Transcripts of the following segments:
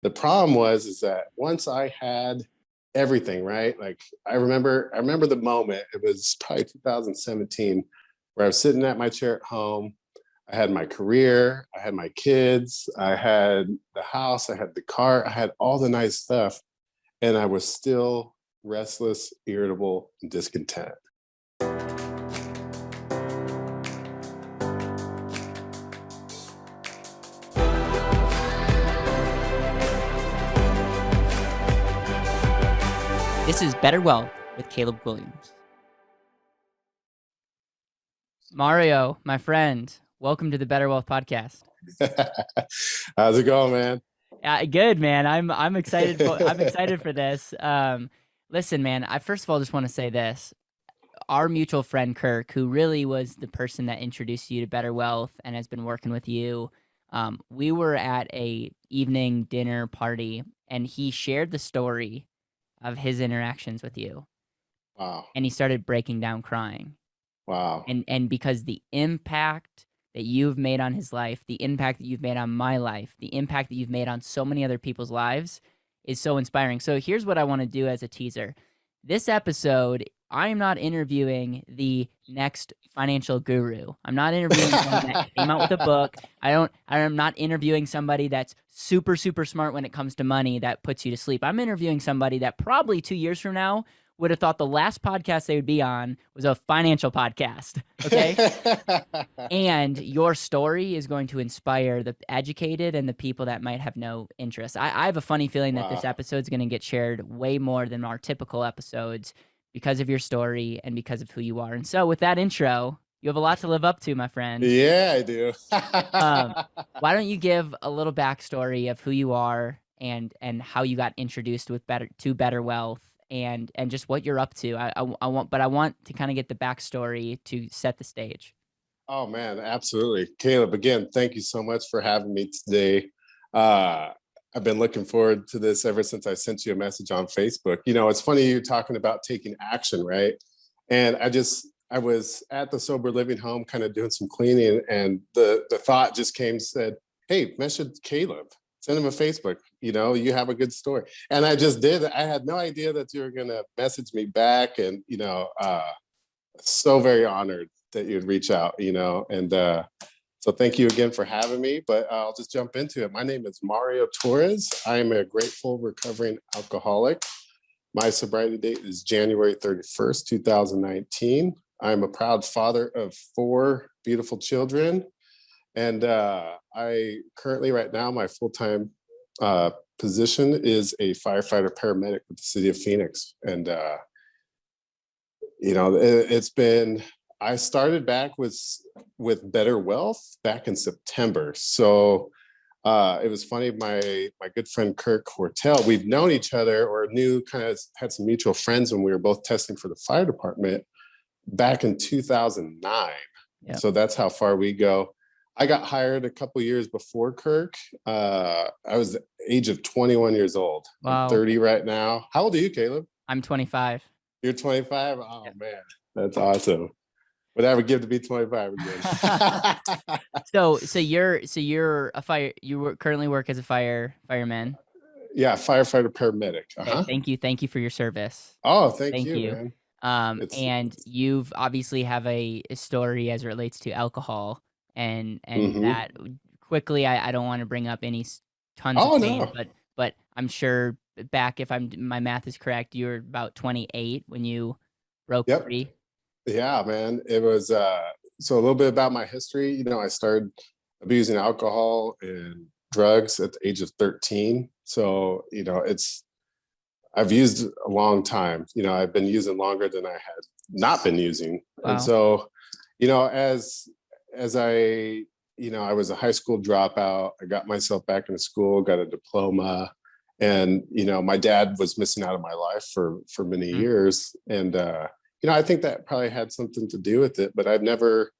The problem is that once I had everything, right? Like I remember the moment, it was probably 2017, where I was sitting at my chair at home. I had my career, I had my kids, I had the house, I had the car, I had all the nice stuff. And I was still restless, irritable, and discontent. This is BetterWealth with Caleb Williams. Mario, my friend, welcome to the BetterWealth podcast. How's it going, man? Good, man. I'm excited. I'm excited for this. Listen, man. I first of all just want to say this: our mutual friend Kirk, who really was the person that introduced you to BetterWealth and has been working with you. We were at a evening dinner party, and he shared the story of his interactions with you. Wow. And he started breaking down crying. Wow. And because the impact that you've made on his life, the impact that you've made on my life, the impact that you've made on so many other people's lives is so inspiring. So here's what I want to do as a teaser. This episode, I am not interviewing the next financial guru. I'm not interviewing someone that came out with a book. I'm not interviewing somebody that's super, super smart when it comes to money that puts you to sleep. I'm interviewing somebody that probably 2 years from now would have thought the last podcast they would be on was a financial podcast, okay? And your story is going to inspire the educated and the people that might have no interest. I have a funny feeling that this episode is going to get shared way more than our typical episodes because of your story and because of who you are. And so with that intro, you have a lot to live up to, my friend. Yeah, I do. Why don't you give a little backstory of who you are and how you got introduced to BetterWealth and just what you're up to. I want to kind of get the backstory to set the stage. Oh man, absolutely. Caleb, again, thank you so much for having me today. I've been looking forward to this ever since I sent you a message on Facebook. You know, it's funny you talking about taking action, right? And I was at the sober living home kind of doing some cleaning, and the thought just came, said, hey, message Caleb. Send him a Facebook, you know, you have a good story. And I just did. I had no idea that you were going to message me back. And, you know, so very honored that you'd reach out, you know, and so thank you again for having me, but I'll just jump into it. My name is Mario Torrez. I am a grateful recovering alcoholic. My sobriety date is January 31st, 2019. I'm a proud father of 4 beautiful children. And I currently, right now, my full-time position is a firefighter paramedic with the city of Phoenix. And, you know, I started back with BetterWealth back in September. So it was funny, my good friend Kirk, we've known each other or had some mutual friends when we were both testing for the fire department back in 2009. Yep. So that's how far we go. I got hired a couple years before Kirk. I was the age of 21 years old. Wow. I'm 30 right now. How old are you, Caleb? I'm 25. You're 25? Oh, yep. Man, that's awesome. Would I ever give to be 25 again? So you're you currently work as a fireman? Yeah, firefighter paramedic. Okay, thank you for your service. Oh, thank you, man. And you've obviously have a story as it relates to alcohol. And that quickly, I don't want to bring up any tons of pain, no. but I'm sure back, if my math is correct, you were about 28 when you broke free. Yeah, man. It was so a little bit about my history. You know, I started abusing alcohol and drugs at the age of 13. So, you know, I've used a long time. You know, I've been using longer than I had not been using. Wow. And so, you know, as I was a high school dropout. I got myself back into school, got a diploma, and, you know, my dad was missing out of my life for many years. And, you know, I think that probably had something to do with it, but I've never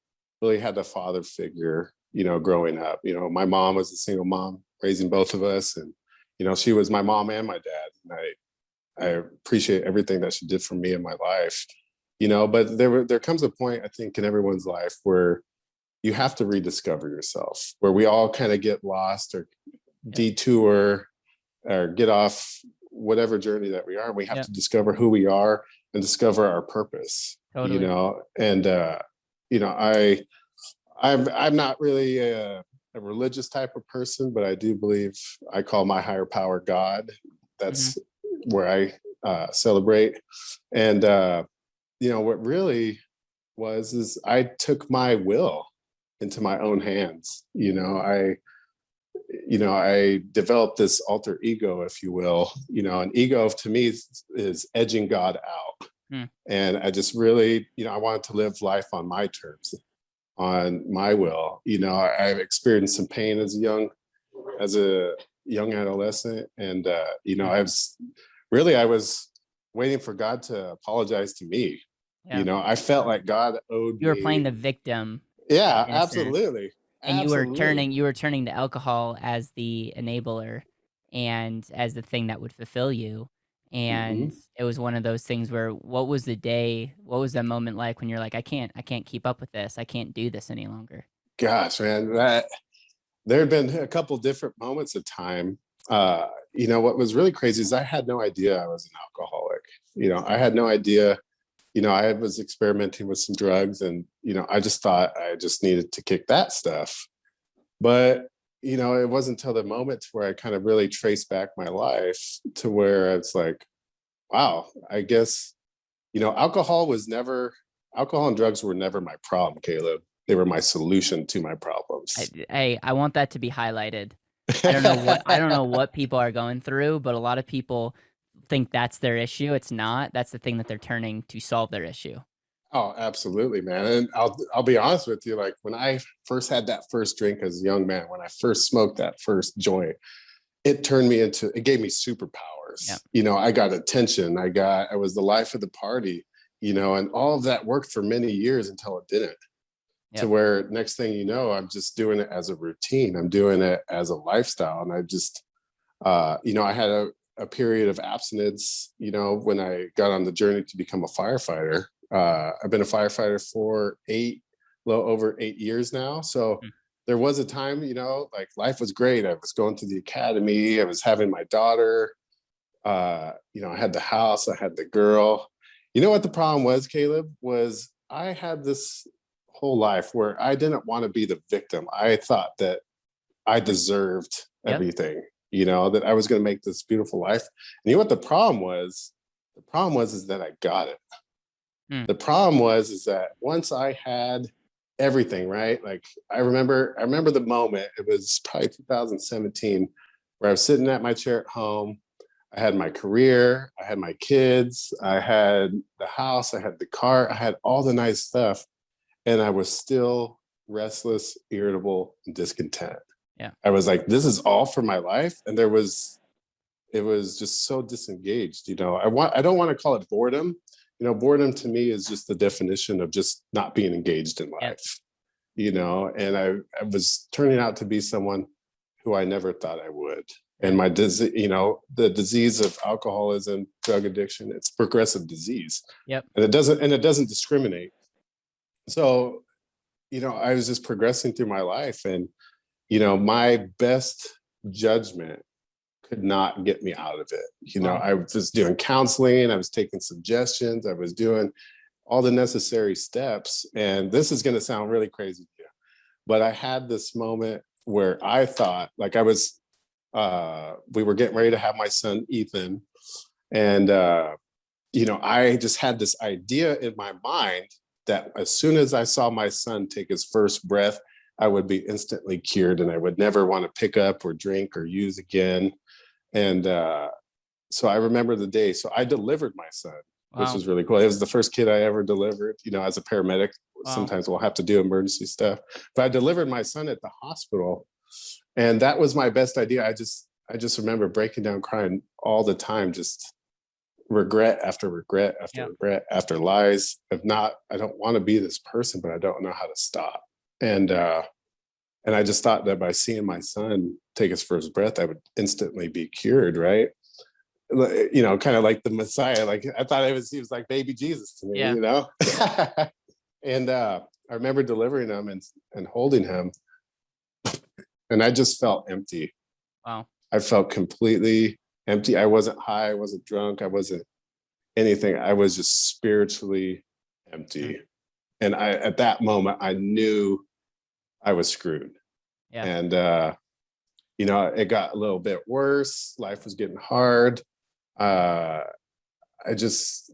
really had a father figure, you know, growing up. You know, my mom was a single mom raising both of us. And, you know, she was my mom and my dad. And I appreciate everything that she did for me in my life, you know, but there comes a point, I think, in everyone's life where you have to rediscover yourself, where we all kind of get lost or detour or get off whatever journey that we are. We have Yep. to discover who we are and discover our purpose, Totally. you know, and, you know, I'm not really a religious type of person, but I do believe I call my higher power God. That's where I celebrate. And, you know, what really was is I took my will into my own hands. I developed this alter ego, if you will. You know, an ego to me is edging God out. And I just really, you know, I wanted to live life on my terms, on my will. You know, I've experienced some pain as a young adolescent, and you know, I was waiting for God to apologize to me. Yeah. You know, I felt like God owed You were me. playing the victim. Yeah, in a sense. absolutely. And Absolutely. you were turning to alcohol as the enabler and as the thing that would fulfill you. And Mhm. it was one of those things where what was that moment like when you're like, I can't keep up with this. I can't do this any longer. Gosh, man, there had been a couple different moments of time. You know, what was really crazy is I had no idea I was an alcoholic. You know, I had no idea. You know, I was experimenting with some drugs, and you know, I just thought I just needed to kick that stuff. But you know, it wasn't until the moments where I kind of really traced back my life to where it's like, wow, I guess, you know, alcohol and drugs were never my problem, Caleb. They were my solution to my problems. I want that to be highlighted. I don't know what people are going through, but a lot of people think that's their issue. It's not. That's the thing that they're turning to solve their issue. Oh, absolutely, man. And I'll be honest with you. Like when I first had that first drink as a young man, when I first smoked that first joint, it gave me Yeah. superpowers. You know, I got attention. I was the life of the party, you know, and all of that worked for many years until it didn't. To Yep. where next thing you know, I'm just doing it as a routine. I'm doing it as a lifestyle. And I just, you know, I had a period of abstinence, you know, when I got on the journey to become a firefighter. I've been a firefighter for over 8 years now. So Mm. there was a time, you know, like life was great. I was going to the academy. I was having my daughter. You know, I had the house. I had the girl. You know what the problem was, Caleb? Was I had this whole life where I didn't want to be the victim. I thought that I deserved Yep. everything, you know, that I was going to make this beautiful life. And you know what the problem was? The problem was is that I got it. Mm. The problem was is that once I had everything, right? Like I remember the moment, it was probably 2017, where I was sitting at my chair at home. I had my career, I had my kids, I had the house, I had the car, I had all the nice stuff, and I was still restless, irritable, and discontent. Yeah. I was like, this is all for my life. And it was just so disengaged. You know, I don't want to call it boredom. You know, boredom to me is just the definition of just not being engaged in Yep. life, you know, and I was turning out to be someone who I never thought I would. And my disease, you know, the disease of alcoholism, drug addiction, it's progressive disease. Yep. And it doesn't discriminate. So, you know, I was just progressing through my life, and you know, my best judgment could not get me out of it. You know, Wow. I was just doing counseling, I was taking suggestions, I was doing all the necessary steps. And this is going to sound really crazy to you, but I had this moment where I thought, like, we were getting ready to have my son, Ethan. And, you know, I just had this idea in my mind that as soon as I saw my son take his first breath, I would be instantly cured and I would never want to pick up or drink or use again. And so I remember the day. So I delivered my son, which Wow. was really cool. It was the first kid I ever delivered, you know, as a paramedic. Wow. Sometimes we'll have to do emergency stuff. But I delivered my son at the hospital. And that was my best idea. I just remember breaking down crying all the time, just regret after regret after Yep. regret after lies of not, I don't want to be this person, but I don't know how to stop. And I just thought that by seeing my son take his first breath, I would instantly be cured, right? You know, kind of like the Messiah. Like I thought he was like baby Jesus to me, Yeah. you know? And I remember delivering him and holding him, and I just felt empty. Wow. I felt completely empty. I wasn't high, I wasn't drunk, I wasn't anything. I was just spiritually Mm. empty. And at that moment, I knew I was screwed. Yeah. And, it got a little bit worse. Life was getting hard. Uh, I just,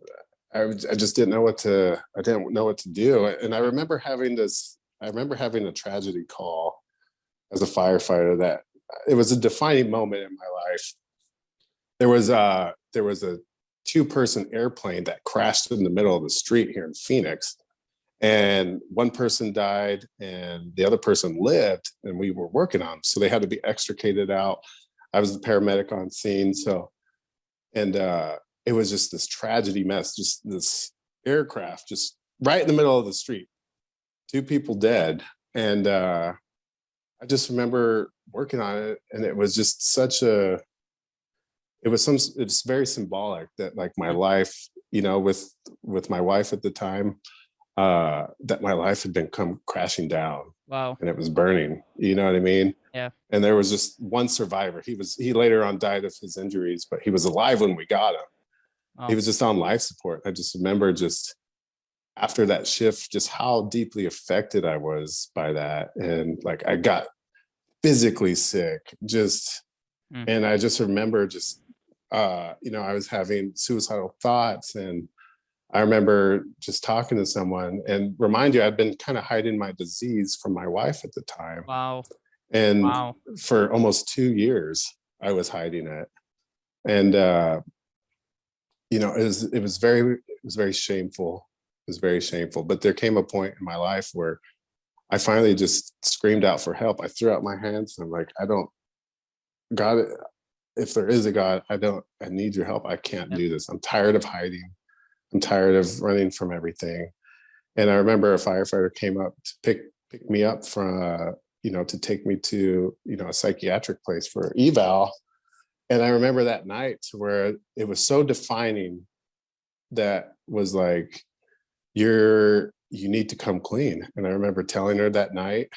I just didn't know I didn't know what to do. And I remember having a tragedy call as a firefighter that it was a defining moment in my life. There was a two-person airplane that crashed in the middle of the street here in Phoenix, and one person died and the other person lived, and we were working on them, so they had to be extricated out. I was the paramedic on scene, and it was just this tragedy mess, just this aircraft just right in the middle of the street, two people dead. And I just remember working on it, and it was just it's very symbolic that, like, my life, with my wife at the time, that my life had been come crashing down. Wow. And it was burning, you know what I mean? Yeah. And there was just one survivor. He later on died of his injuries, but he was alive when we got him. Wow. He was just on life support. I just remember, just after that shift, just how deeply affected I was by that. And, like, I got physically sick, and I just remember I was having suicidal thoughts. And I remember just talking to someone, and remind you, I'd been kind of hiding my disease from my wife at the time. Wow. And Wow. for almost 2 years, I was hiding it. And, it was very shameful. It was very shameful. But there came a point in my life where I finally just screamed out for help. I threw out my hands, and I'm like, God, if there is a God, I need your help. I can't Yep. do this. I'm tired of hiding. I'm tired of running from everything. And I remember a firefighter came up to pick me up from, to take me to, a psychiatric place for eval. And I remember that night where it was so defining, that was like, you need to come clean. And I remember telling her that night,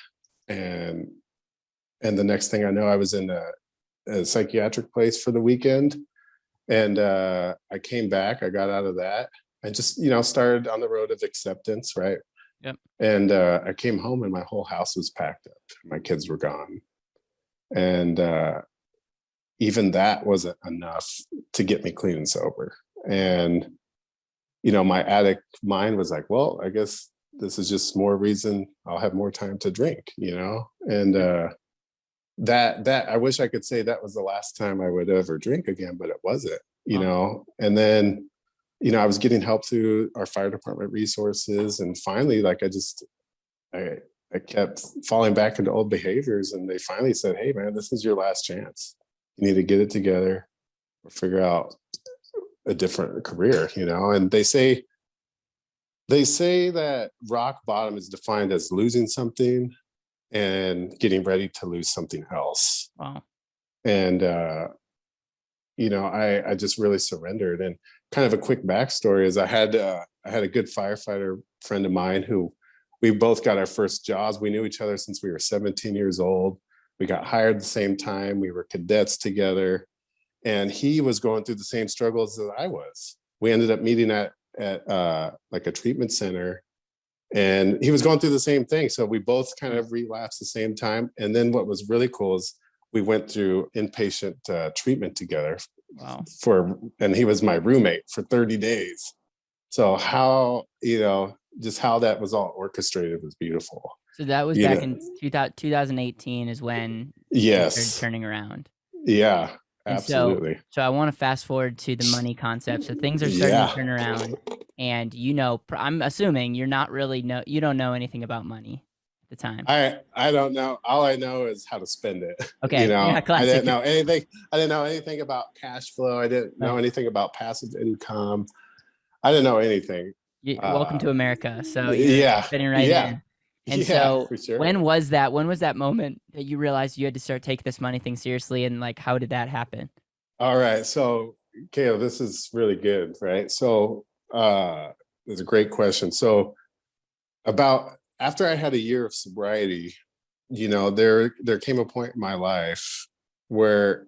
and the next thing I know, I was in a psychiatric place for the weekend. And I came back, I got out of that. I just, started on the road of acceptance, right? Yep. And I came home, and my whole house was packed up. My kids were gone. And even that wasn't enough to get me clean and sober. And, my addict mind was like, well, I guess this is just more reason I'll have more time to drink, And that I wish I could say that was the last time I would ever drink again, but it wasn't, And then, I was getting help through our fire department resources, and finally, like, I kept falling back into old behaviors, and they finally said, "Hey, man, this is your last chance. You need to get it together, or figure out a different career," And they say that rock bottom is defined as losing something and getting ready to lose something else. Wow. And I just really surrendered. And kind of a quick backstory is I had a good firefighter friend of mine who we both got our first jobs. We knew each other since we were 17 years old. We got hired at the same time. We were cadets together, and he was going through the same struggles that I was. We ended up meeting at like a treatment center, and he was going through the same thing. So we both kind of relapsed the same time. And then what was really cool is we went through inpatient treatment together. Wow. And he was my roommate for 30 days. So how, just how that was all orchestrated was beautiful. So that was back in 2018 is when yes, you started turning around. Yeah, And absolutely. So I want to fast forward to the money concept. So things are starting to turn around, and I'm assuming you're not really you don't know anything about money at the time. I don't know. All I know is how to spend it. Okay. Yeah, classic. I didn't know anything. I didn't know anything about cash flow. I didn't know anything about passive income. I didn't know anything. Welcome to America. So you're fitting right in. And so for sure. When was that moment that you realized you had to start taking this money thing seriously, and like, how did that happen? All right. So, Caleb, this is really good, right? So it's a great question. So about after I had a year of sobriety, there came a point in my life where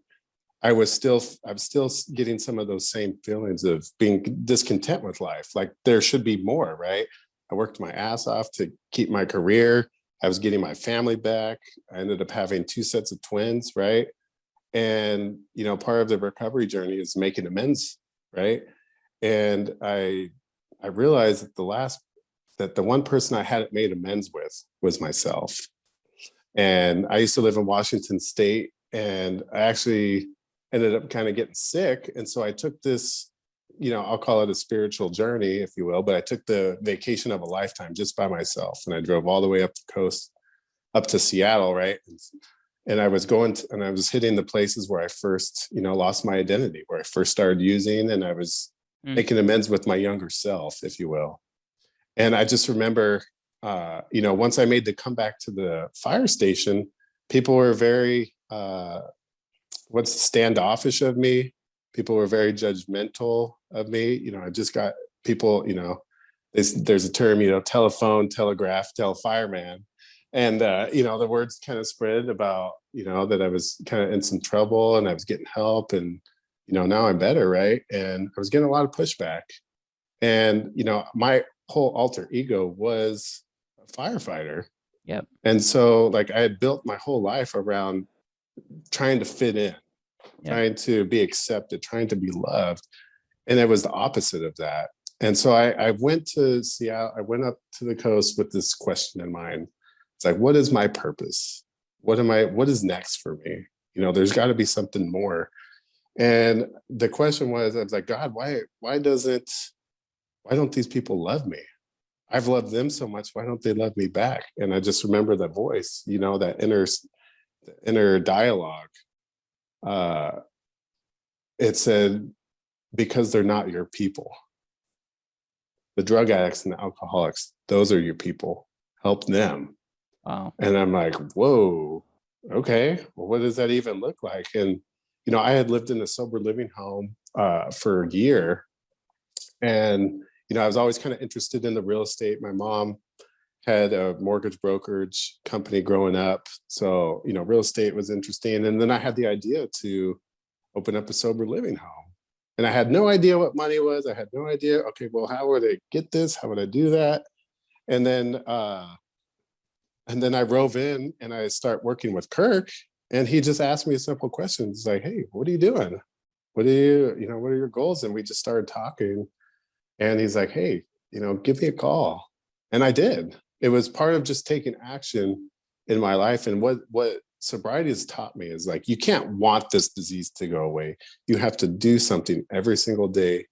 I'm still getting some of those same feelings of being discontent with life. Like there should be more, right? I worked my ass off to keep my career. I was getting my family back. I ended up having 2 sets of twins, right? And, part of the recovery journey is making amends, right? And I realized that the one person I hadn't made amends with was myself. And I used to live in Washington State, and I actually ended up kind of getting sick. And so I took this, I'll call it a spiritual journey, if you will, but I took the vacation of a lifetime just by myself. And I drove all the way up the coast, up to Seattle, right? And I was and I was hitting the places where I first, lost my identity, where I first started using, and I was making amends with my younger self, if you will. And I just remember, once I made the comeback to the fire station, people were very, standoffish of me. People were very judgmental of me. I just got people, there's a term, telephone, telegraph, tell fireman. And, the words kind of spread about, that I was kind of in some trouble and I was getting help, and, now I'm better. Right. And I was getting a lot of pushback. And, my whole alter ego was a firefighter. Yep. And so like I had built my whole life around trying to fit in, trying to be accepted, trying to be loved. And it was the opposite of that. And so I went to Seattle, I went up to the coast with this question in mind. It's like, what is my purpose? What is next for me? There's got to be something more. And the question was, I was like, God, why don't these people love me? I've loved them so much. Why don't they love me back? And I just remember that voice, that inner dialogue. It said, because they're not your people. The drug addicts and the alcoholics, those are your people. Help them. Wow. And I'm like, whoa, okay. Well, what does that even look like? And, I had lived in a sober living home for a year. And, I was always kind of interested in the real estate. My mom had a mortgage brokerage company growing up. So, real estate was interesting. And then I had the idea to open up a sober living home. And I had no idea what money was. I had no idea, okay, well, how would I get this? How would I do that? And then I rove in and I start working with Kirk, and he just asked me a simple question. He's like, hey, what are you doing? What are your goals? And we just started talking. And he's like, hey, give me a call. And I did. It was part of just taking action in my life. And what sobriety has taught me is like, you can't want this disease to go away. You have to do something every single day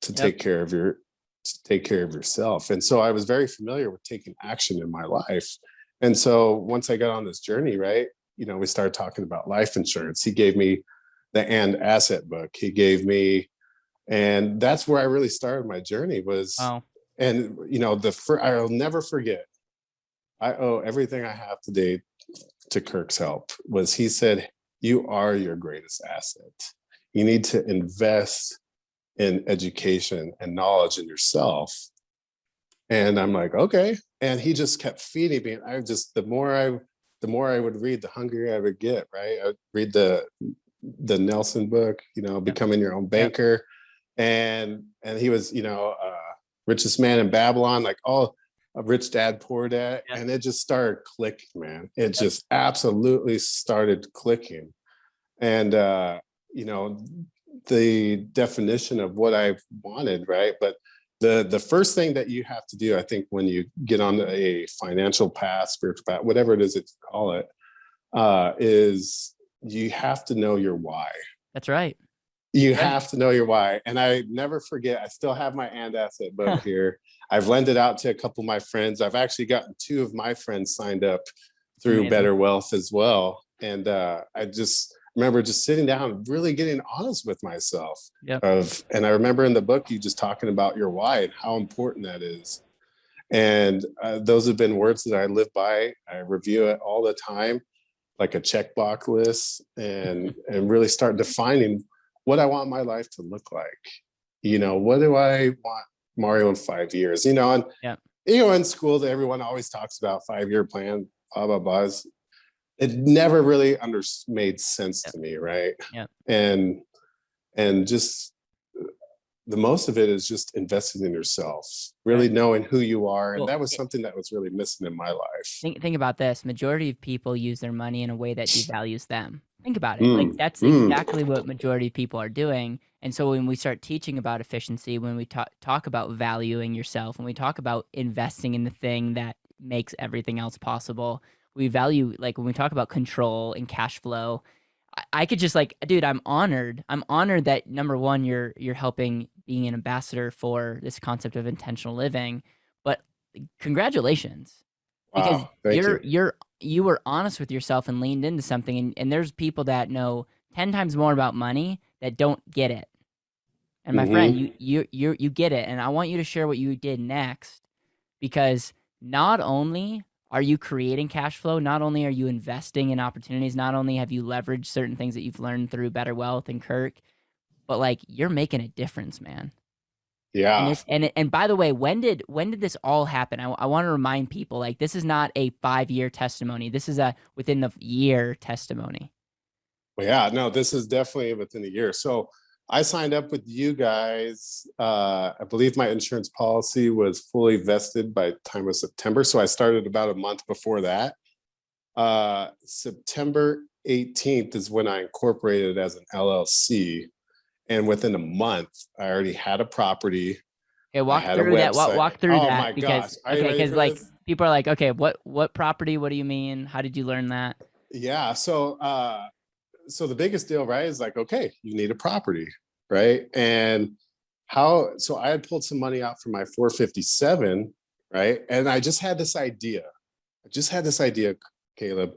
to take care of yourself. And so I was very familiar with taking action in my life. And so once I got on this journey, right, we started talking about life insurance. He gave me the And Asset book. He gave me, and that's where I really started my journey was, Wow. and I'll never forget, I owe everything I have today to Kirk's help. Was he said, you are your greatest asset. You need to invest in education and knowledge in yourself. And I'm like, okay. And he just kept feeding me. And the more I would read, the hungrier I would get, right? I would read the Nelson book, Becoming Your Own Banker. And he was, Richest Man in Babylon, like all Rich Dad, Poor Dad. And it just started clicking, man. It just absolutely started clicking. And, the definition of what I wanted, right? But the first thing that you have to do, I think, when you get on a financial path, spiritual path, whatever it is that you call it, is you have to know your why. That's right. You have to know your why. And I never forget, I still have my And Asset book here. I've lent it out to a couple of my friends. I've actually gotten 2 of my friends signed up through BetterWealth as well. And I just remember just sitting down and really getting honest with myself. And I remember in the book, you just talking about your why and how important that is. And those have been words that I live by. I review it all the time, like a checkbox list, and really start defining what I want my life to look like. What do I want Mario in 5 years? In school, everyone always talks about 5-year plan, blah, blah, blah. it never really made sense Yep. to me, right? Yep. And just the most of it is just investing in yourself, really knowing who you are. And Well, that was something that was really missing in my life. think about this. Majority of people use their money in a way that devalues them. Think about it. Like Mm, that's mm. exactly what majority of people are doing. And so when we start teaching about efficiency, when we talk about valuing yourself, when we talk about investing in the thing that makes everything else possible, we value, like when we talk about control and cash flow, I could just like, dude, I'm honored. I'm honored that number one, you're helping being an ambassador for this concept of intentional living. But congratulations, because Wow. Thank you. you were honest with yourself and leaned into something. And there's people that know 10 times more about money that don't get it. And my friend, Hmm. you get it. And I want you to share what you did next, because not only are you creating cash flow, not only are you investing in opportunities, not only have you leveraged certain things that you've learned through BetterWealth and Kirk, but like you're making a difference, man. And Yeah. and by the way, when did this all happen? I want to remind people, like, this is not a 5-year testimony. This is a within the year testimony. Well, yeah, no, this is definitely within a year. So I signed up with you guys. I believe my insurance policy was fully vested by the time of September. So I started about a month before that. September 18th is when I incorporated as an LLC. And within a month, I already had a property. Okay, I walk had a through that. website. Walk through Oh that, my because gosh. Are you ready for like this? people are like, okay, what property? What do you mean? How did you learn that? Yeah. So the biggest deal, right, is like, okay, you need a property, right? And so I had pulled some money out from my 457, right? And I just had this idea. Caleb.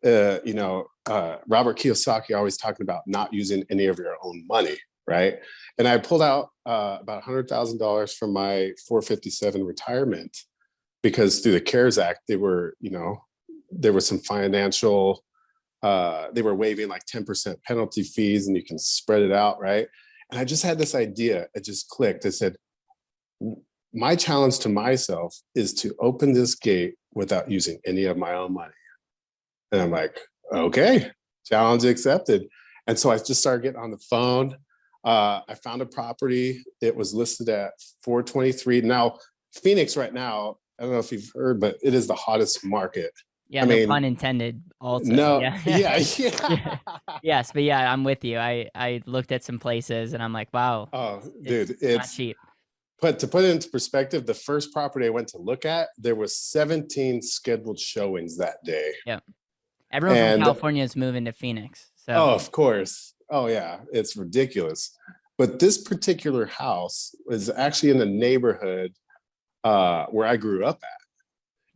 Robert Kiyosaki always talking about not using any of your own money, right? And I pulled out about $100,000 from my 457 retirement, because through the CARES Act, there was some financial, they were waiving like 10% penalty fees and you can spread it out, right? And I just had this idea. It just clicked. I said, my challenge to myself is to open this gate without using any of my own money. And I'm like, okay, challenge accepted. And so I just started getting on the phone. I found a property. It was listed at 423. Now, Phoenix right now, I don't know if you've heard, but it is the hottest market. Yeah, I no mean, pun intended. Also, no, yeah, yeah, yeah, yeah. yes, but yeah, I'm with you. I looked at some places and I'm like, wow, Oh, it's dude, not cheap. to put it into perspective, the first property I went to look at, there was 17 scheduled showings that day. Yeah, everyone from And California is moving to Phoenix, so oh, of course. Oh, yeah, it's ridiculous. But this particular house was actually in the neighborhood where I grew up at.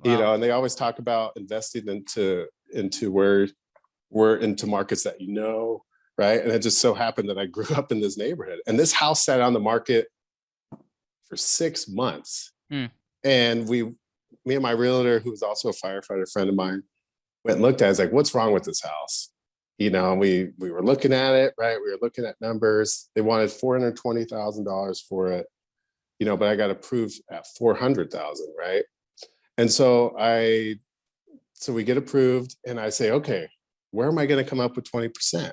wow. And they always talk about investing into where we're into markets that right? And it just so happened that I grew up in this neighborhood, and this house sat on the market for 6 months. Hmm. And me and my realtor, who was also a firefighter friend of mine, went and looked at it. I was like, what's wrong with this house? And we were looking at it, right? We were looking at numbers. They wanted $420,000 for it, but I got approved at 400,000, right? And so we get approved, and I say, okay, where am I going to come up with 20%?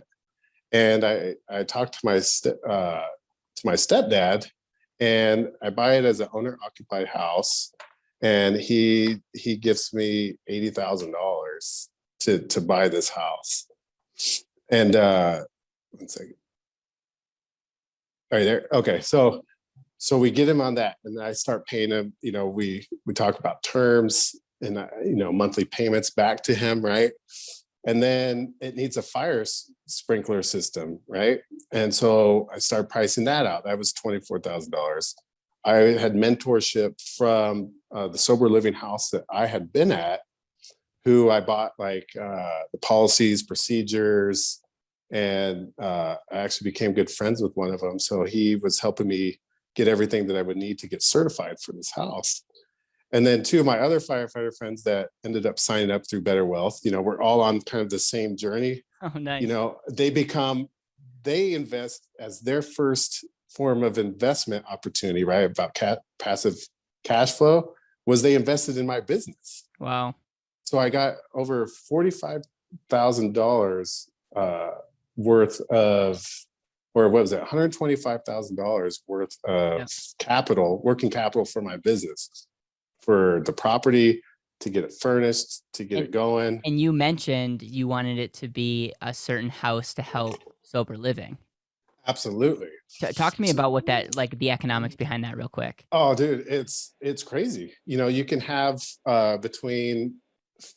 And I talked to my stepdad, and I buy it as an owner occupied house, and he gives me $80,000 to buy this house. And 1 second. All right, there. Okay, so we get him on that, and I start paying him. We talk about terms and monthly payments back to him, right? And then it needs a fire sprinkler system, right? And so I started pricing that out. That was $24,000. I had mentorship from the sober living house that I had been at, who I bought like the policies, procedures, and I actually became good friends with one of them. So he was helping me get everything that I would need to get certified for this house. And then two of my other firefighter friends that ended up signing up through BetterWealth, we're all on kind of the same journey. Oh, nice. They invest as their first form of investment opportunity, right? About passive cash flow, was they invested in my business. Wow. So I got over $125,000 worth of, or what was it, $125,000 worth of capital, working capital for my business, for the property, to get it furnished, to get it going. And you mentioned you wanted it to be a certain house to help sober living. Absolutely. Talk to me about what that, like the economics behind that real quick. Oh, dude, it's crazy. You know, you can have between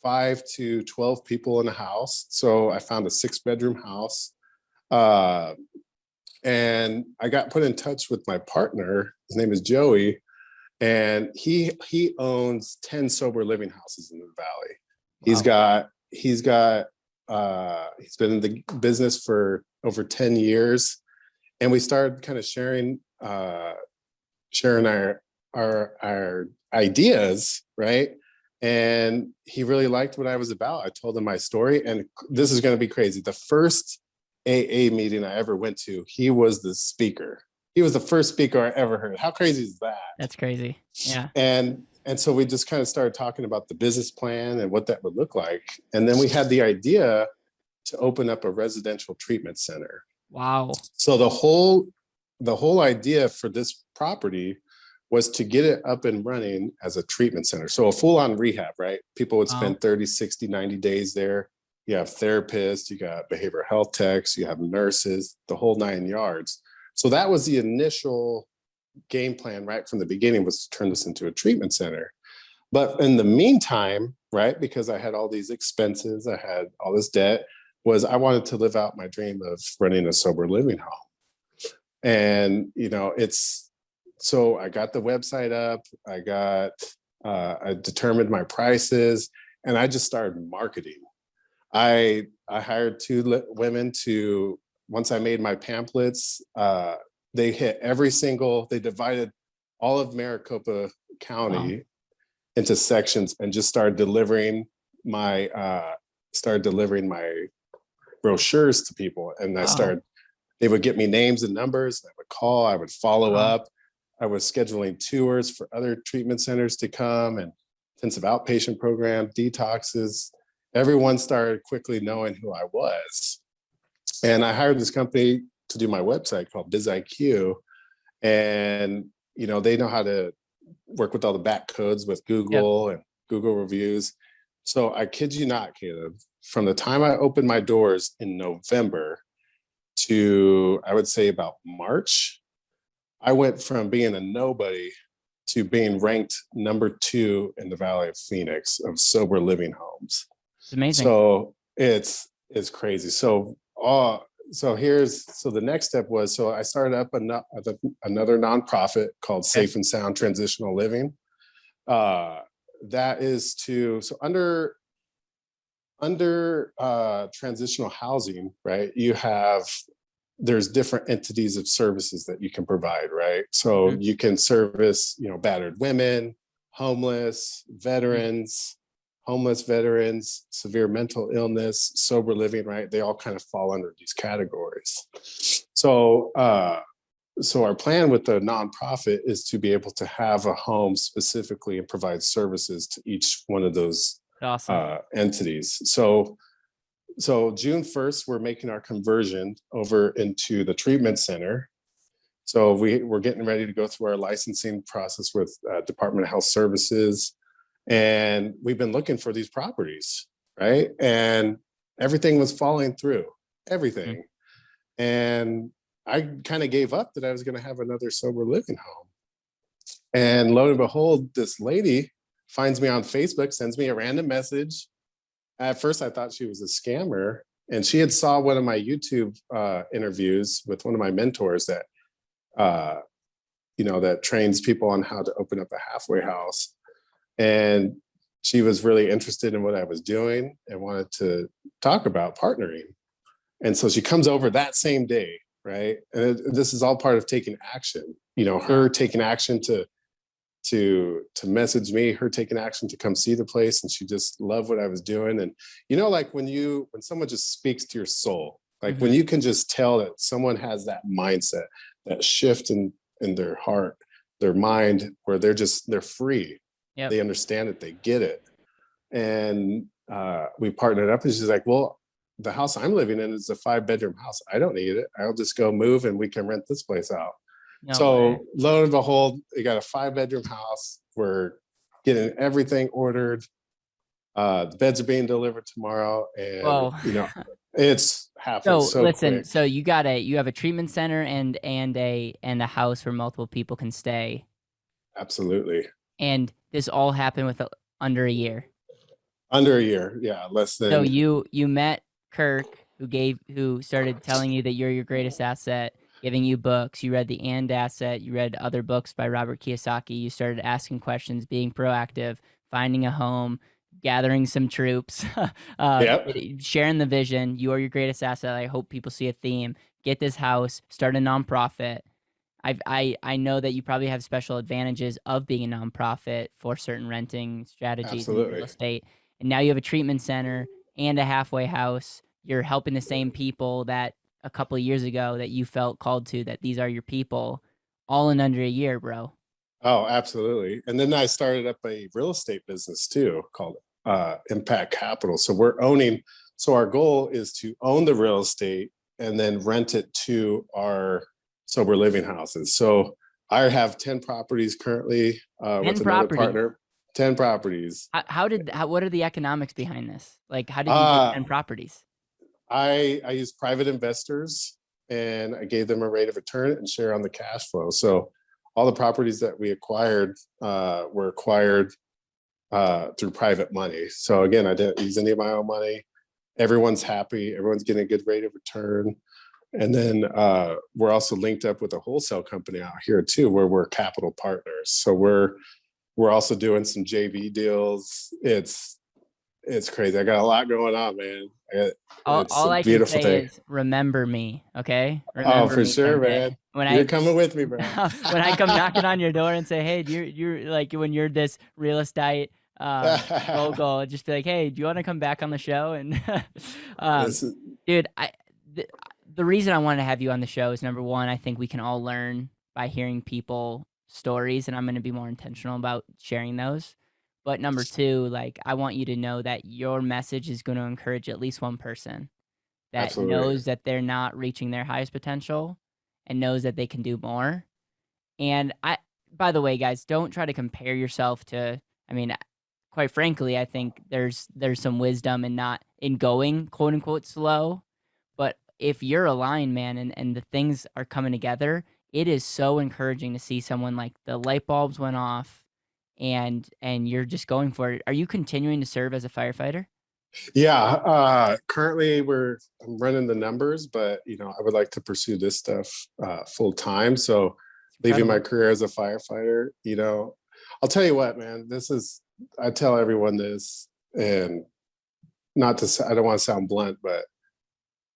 5 to 12 people in a house. So I found a 6-bedroom house. And I got put in touch with my partner. His name is Joey, and he owns 10 sober living houses in the valley. Wow. He's been in the business for over 10 years, and we started kind of sharing our ideas, right? And he really liked what I was about. I told him my story, and this is going to be crazy. The first AA meeting I ever went to, he was the speaker. He was the first speaker I ever heard. How crazy is that? That's crazy. Yeah. And so we just kind of started talking about the business plan and what that would look like. And then we had the idea to open up a residential treatment center. Wow. So the whole idea for this property was to get it up and running as a treatment center. So a full-on rehab, right? People would spend 30, 60, 90 days there. You have therapists, you got behavioral health techs, you have nurses, the whole 9 yards. So that was the initial game plan right from the beginning, was to turn this into a treatment center. But in the meantime, right, because I had all these expenses, I had all this debt, was I wanted to live out my dream of running a sober living home. And, you know, so I got the website up, I determined my prices, and I just started marketing. I hired 2 women to, once I made my pamphlets, they hit they divided all of Maricopa County into sections and just started delivering my brochures to people. And they would get me names and numbers. I would call, I would follow up. I was scheduling tours for other treatment centers to come, and intensive outpatient program, detoxes. Everyone started quickly knowing who I was. And I hired this company to do my website called BizIQ. And, you know, they know how to work with all the back codes with Google and Google reviews. So I kid you not, Caleb, from the time I opened my doors in November to, I would say, about March, I went from being a nobody to being ranked number 2 in the Valley of Phoenix of sober living homes. It's amazing. So it's crazy. So the next step was, so I started up another nonprofit called Safe and Sound Transitional Living. That is under transitional housing, right? There's different entities of services that you can provide, right? So you can service, you know, battered women, homeless veterans, severe mental illness, sober living, right? They all kind of fall under these categories. So our plan with the nonprofit is to be able to have a home specifically and provide services to each one of those entities. So June 1st, we're making our conversion over into the treatment center. So we're getting ready to go through our licensing process with Department of Health Services. And we've been looking for these properties, right? And everything was falling through, everything. And I kind of gave up that I was going to have another sober living home. And lo and behold, this lady finds me on Facebook, sends me a random message. At first, I thought she was a scammer, and she had saw one of my YouTube interviews with one of my mentors that, that trains people on how to open up a halfway house. And she was really interested in what I was doing and wanted to talk about partnering. And so she comes over that same day, right? And this is all part of taking action. You know, her taking action to message me, her taking action to come see the place, and she just loved what I was doing. And you know, like when someone just speaks to your soul, like when you can just tell that someone has that mindset, that shift in their heart, their mind, where they're free. They understand it, they get it. And we partnered up, and she's like, well, the house I'm living in is a 5-bedroom house. I don't need it. I'll just go move and we can rent this place out. No way. So lo and behold, we got a 5-bedroom house. We're getting everything ordered. The beds are being delivered tomorrow, and Whoa. it's happening So so listen, quick. so you have a treatment center and a house where multiple people can stay, Absolutely. and this all happened with under a year. Under a year, yeah, less So than. you met Kirk, who started telling you that you're your greatest asset, giving you books. You read the And Asset. You read other books by Robert Kiyosaki. You started asking questions, being proactive, finding a home, gathering some troops, Yep, sharing the vision. You are your greatest asset. I hope people see a theme. Get this house. Start a nonprofit. I know that you probably have special advantages of being a nonprofit for certain renting strategies in real absolutely. estate. And now you have a treatment center and a halfway house. You're helping the same people that a couple of years ago that you felt called to, that these are your people, all in under a year, bro. Oh, absolutely. And then I started up a real estate business too called Impact Capital. So we're owning, so our goal is to own the real estate and then rent it to our sober living houses. So I have 10 properties currently 10 with another properties. partner, 10 properties. What are the economics behind this? Like, how did you get Uh, 10 properties? I use private investors, and I gave them a rate of return and share on the cash flow. So all the properties that we acquired were acquired through private money. So again, I didn't use any of my own money. Everyone's happy. Everyone's getting a good rate of return. And then we're also linked up with a wholesale company out here too, where we're capital partners. So we're also doing some JV deals. It's crazy. I got a lot going on, man. It's All a I can beautiful say thing. is remember me, okay? Oh, Remember for me sure, someday. man. When You're I coming with me, bro. when I come knocking on your door and say, "Hey, you're like when you're this real estate mogul," just be like, "Hey, do you want to come back on the show?" And um, This is dude, the, the reason I wanted to have you on the show is number one, I think we can all learn by hearing people stories, and I'm going to be more intentional about sharing those. But number two, like I want you to know that your message is going to encourage at least one person that absolutely. knows that they're not reaching their highest potential and knows that they can do more. And by the way, guys, don't try to compare yourself to, I mean, quite frankly, I think there's some wisdom in not in going quote unquote slow. But if you're aligned, man, and the things are coming together, it is so encouraging to see someone like the light bulbs went off and you're just going for it. Are you continuing to serve as a firefighter? Yeah. Currently I'm running the numbers, but I would like to pursue this stuff full time. So It's leaving my incredible. career as a firefighter, I'll tell you what, man, I tell everyone this, and I don't want to sound blunt, but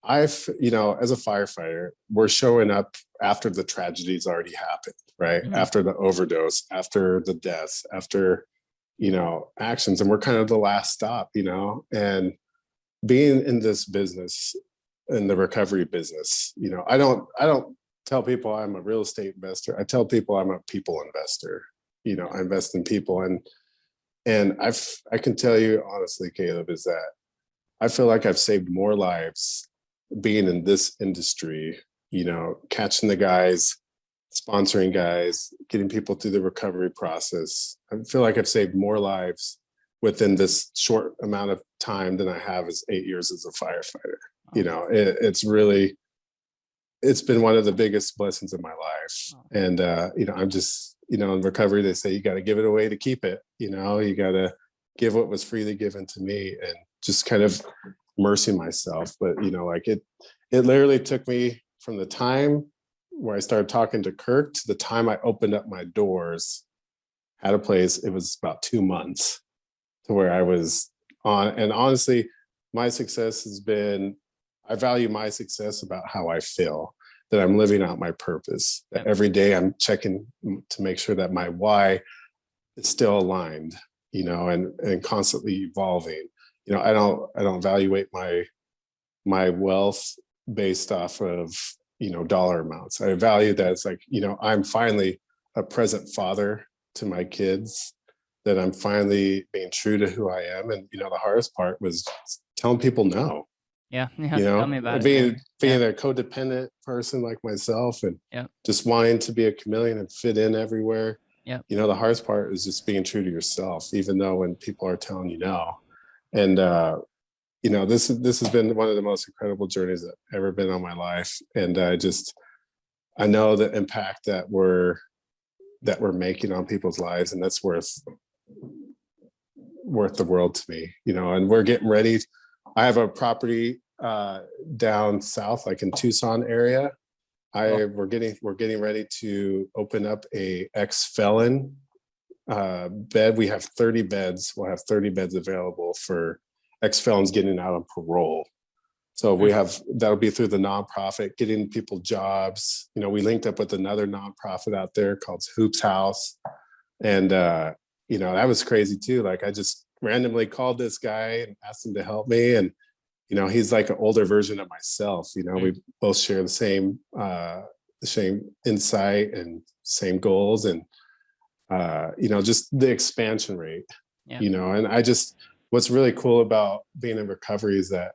as a firefighter, we're showing up after the tragedy's already happened, right? Mhm. After the overdose, after the deaths, after, actions. And we're kind of the last stop, and being in this business, in the recovery business, I don't tell people I'm a real estate investor. I tell people I'm a people investor. I invest in people, and I can tell you honestly, Caleb, is that I feel like I've saved more lives being in this industry, catching the guys, sponsoring guys, getting people through the recovery process. I feel like I've saved more lives within this short amount of time than I have as 8 years as a firefighter. Oh, It's been one of the biggest blessings of my life. oh. And, I'm just, in recovery, they say you got to give it away to keep it. You got to give what was freely given to me, and just kind of immersing myself. But, it literally took me from the time where I started talking to Kirk to the time I opened up my doors at a place. It was about 2 months to where I was on. And honestly, my success has been, I value my success about how I feel, that I'm living out my purpose, that Yep. every day I'm checking to make sure that my why is still aligned, and constantly evolving. I don't evaluate my wealth based off of, dollar amounts. I value that it's like, I'm finally a present father to my kids. that I'm finally being true to who I am. And, the hardest part was telling people no, Yeah. Tell me about it, being man. Yeah. a codependent person like myself, and Yeah. just wanting to be a chameleon and fit in everywhere. Yeah. The hardest part is just being true to yourself, even though when people are telling you no. And, this has been one of the most incredible journeys that I've ever been on my life. And I know the impact that we're making on people's lives, and that's worth the world to me. And we're getting ready. I have a property down south, like in Tucson area. We're getting ready to open up a ex-felon bed. We have 30 beds. We'll have 30 beds available for ex-felons getting out on parole. So that'll be through the nonprofit, getting people jobs. We linked up with another nonprofit out there called Hoops House. And, that was crazy too. Like, I just randomly called this guy and asked him to help me. And, he's like an older version of myself. We both share the same insight and same goals, and, just the expansion rate, and what's really cool about being in recovery is that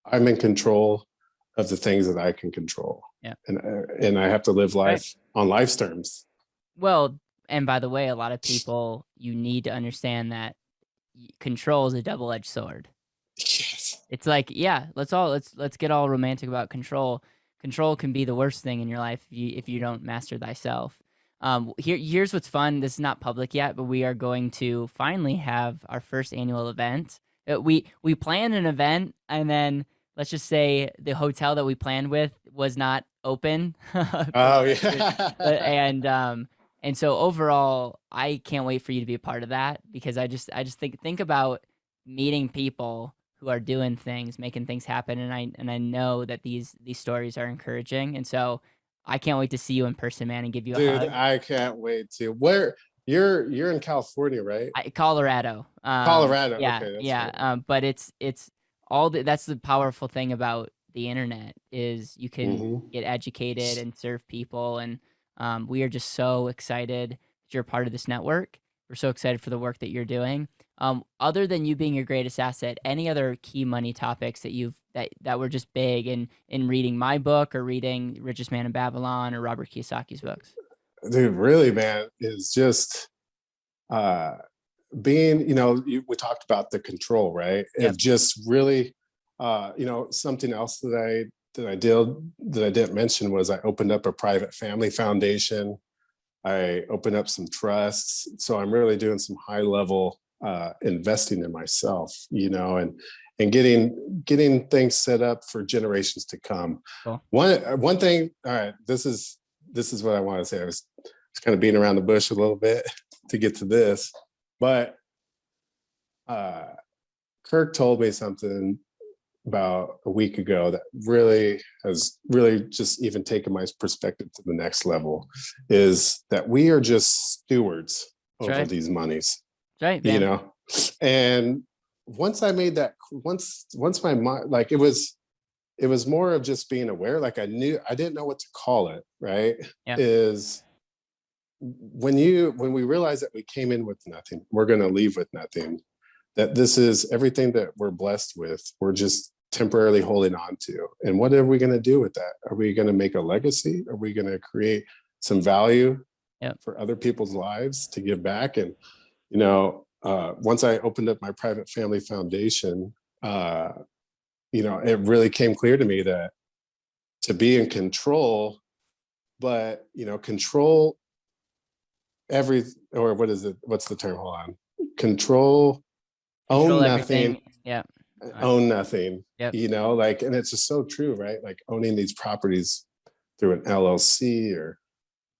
I'm in control of the things that I can control. Yeah. And I have to live life on life's terms. Well, and by the way, a lot of people, you need to understand that control is a double-edged sword. Yes. It's like, yeah, let's get all romantic about control. Control can be the worst thing in your life if you don't master thyself. Here's what's fun. This is not public yet, but we are going to finally have our first annual event. We planned an event, and then let's just say the hotel that we planned with was not open. Oh yeah. And so overall, I can't wait for you to be a part of that, because I just think about meeting people who are doing things, making things happen, and I know that these stories are encouraging, and so I can't wait to see you in person, man, and give you a Dude, hug. I can't wait to. Where you're in California, right? Colorado. Colorado. Yeah, Okay, that's yeah. right. But it's that's the powerful thing about the internet, is you can get educated and serve people, and we are just so excited that you're a part of this network. We're so excited for the work that you're doing. Other than you being your greatest asset, any other key money topics that were just big in reading my book, or reading Richest Man in Babylon, or Robert Kiyosaki's books? Dude, really, man, is just being, we talked about the control, right? Yep. Of just really, something else that I didn't mention was I opened up a private family foundation. I opened up some trusts. So I'm really doing some high level investing in myself, and getting things set up for generations to come. Cool. One thing, all right, this is what I want to say. I was kind of beating around the bush a little bit to get to this, but Kirk told me something about a week ago that really has just even taken my perspective to the next level, is that we are just stewards over these monies. That's right, man. And once I made that, once my mind, like, it was more of just being aware. Like, I didn't know what to call it, right? Yeah. Is when we realize that we came in with nothing, we're going to leave with nothing, that this is everything that we're blessed with, we're just temporarily holding on to. And what are we going to do with that? Are we going to make a legacy? Are we going to create some value for other people's lives to give back? And, once I opened up my private family foundation, it really came clear to me that to be in control, but, control what is it? What's the term? Hold on. Control own nothing. Yeah. Own nothing. Yep. And it's just so true, right? Like, owning these properties through an LLC, or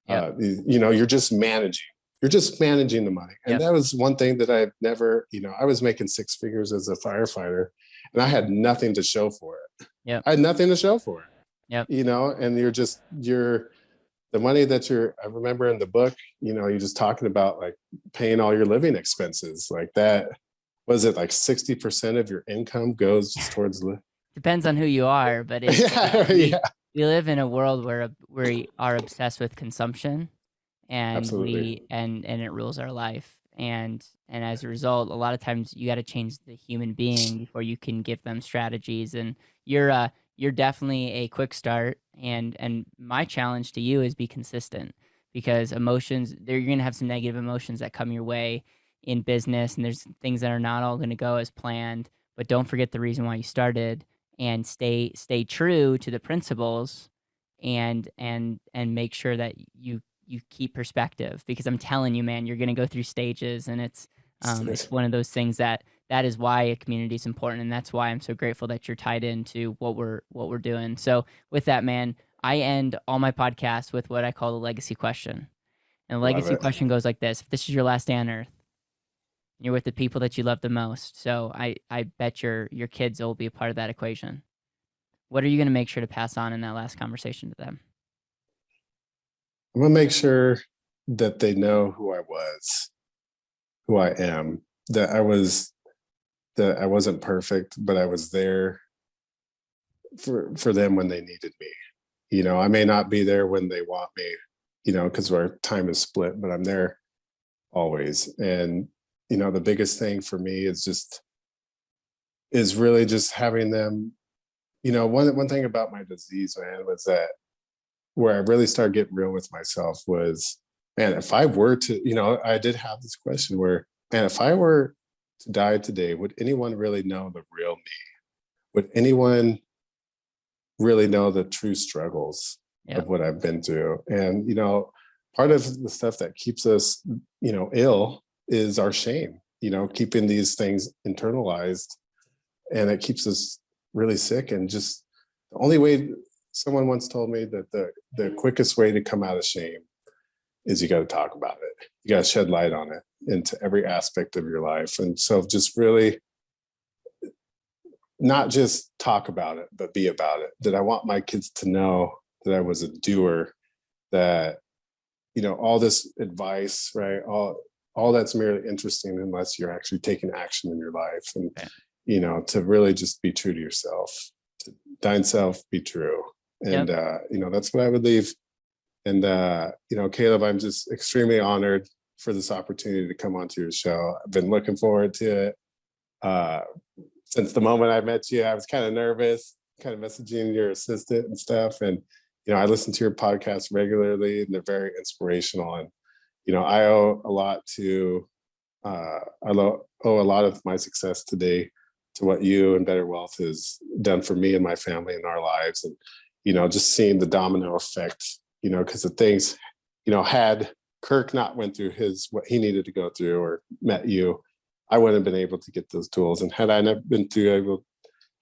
you're just managing the money. And that was one thing that I've never, I was making six figures as a firefighter, and I had nothing to show for it. Yeah. I had nothing to show for it. Yep. And you're the money that I remember in the book, you're just talking about, like, paying all your living expenses, like that. Was it like 60% of your income goes just towards Depends on who you are, but we live in a world where we are obsessed with consumption, and Absolutely. and it rules our life. And as a result, a lot of times you got to change the human being before you can give them strategies. And you're definitely a quick start. And my challenge to you is be consistent, because emotions, you're going to have some negative emotions that come your way in business, and there's things that are not all going to go as planned. But don't forget the reason why you started, and stay true to the principles, and make sure that you keep perspective, because I'm telling you, man, you're going to go through stages, and it's one of those things that is why a community is important, and that's why I'm so grateful that you're tied into what we're doing. So with that, man, I end all my podcasts with what I call the legacy question. And the Love legacy it. question goes like this: if this is your last day on earth, you're with the people that you love the most. So I bet your kids will be a part of that equation. What are you going to make sure to pass on in that last conversation to them? I'm gonna make sure that they know who I was, who I am, that I wasn't perfect, but I was there for them when they needed me. I may not be there when they want me, because our time is split, but I'm there always. And the biggest thing for me is really just having them. One thing about my disease, man, was that where I really started getting real with myself was, man, if I were to, I did have this question where, man, if I were to die today, would anyone really know the real me? Would anyone really know the true struggles of what I've been through? And, part of the stuff that keeps us, ill is our shame, keeping these things internalized, and it keeps us really sick. And just the only way, someone once told me that the quickest way to come out of shame is you got to talk about it. You got to shed light on it into every aspect of your life. And so just really not just talk about it, but be about it. That I want my kids to know that I was a doer, that, all this advice, right? All that's merely interesting unless you're actually taking action in your life. And, to really just be true to yourself, to thine self be true. And, that's what I would leave. And, Caleb, I'm just extremely honored for this opportunity to come onto your show. I've been looking forward to it. Since the moment I met you, I was kind of nervous, kind of messaging your assistant and stuff. And, I listen to your podcast regularly, and they're very inspirational. And, I owe a lot to, owe a lot of my success today to what you and BetterWealth has done for me and my family and our lives. And, just seeing the domino effect, because the things, had Kirk not went through what he needed to go through or met you, I wouldn't have been able to get those tools. And had I not been able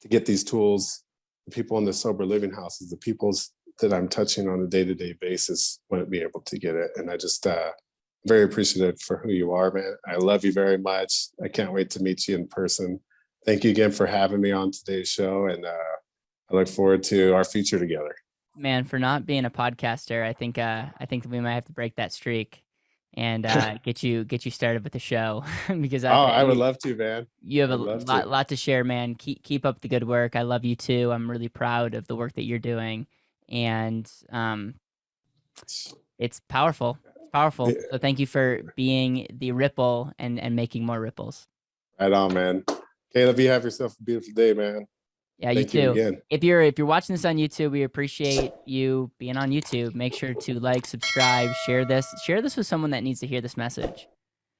to get these tools, the people in the sober living houses, the people's that I'm touching on a day-to-day basis, wouldn't be able to get it. And I just very appreciative for who you are, man. I love you very much. I can't wait to meet you in person. Thank you again for having me on today's show. And I look forward to our future together. Man, for not being a podcaster, I think that we might have to break that streak and get you started with the show because I would love to, man. You have a lot to share, man. Keep up the good work. I love you too. I'm really proud of the work that you're doing, and it's powerful. It's powerful. Yeah. So thank you for being the ripple and making more ripples. Right on, man. Caleb, you have yourself a beautiful day, man. Yeah, Thank you too. Again. If you're watching this on YouTube, we appreciate you being on YouTube. Make sure to like, subscribe, share this with someone that needs to hear this message.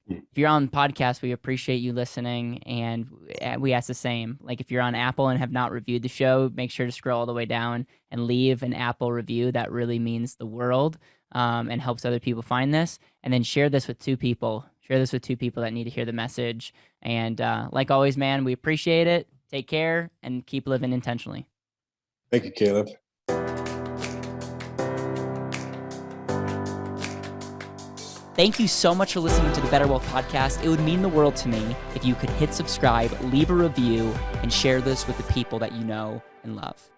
If you're on podcast, we appreciate you listening, and we ask the same. Like if you're on Apple and have not reviewed the show, make sure to scroll all the way down and leave an Apple review. That really means the world and helps other people find this. And then share this with two people. Share this with two people that need to hear the message. And like always, man, we appreciate it. Take care and keep living intentionally. Thank you, Caleb. Thank you so much for listening to the BetterWealth podcast. It would mean the world to me if you could hit subscribe, leave a review, and share this with the people that you know and love.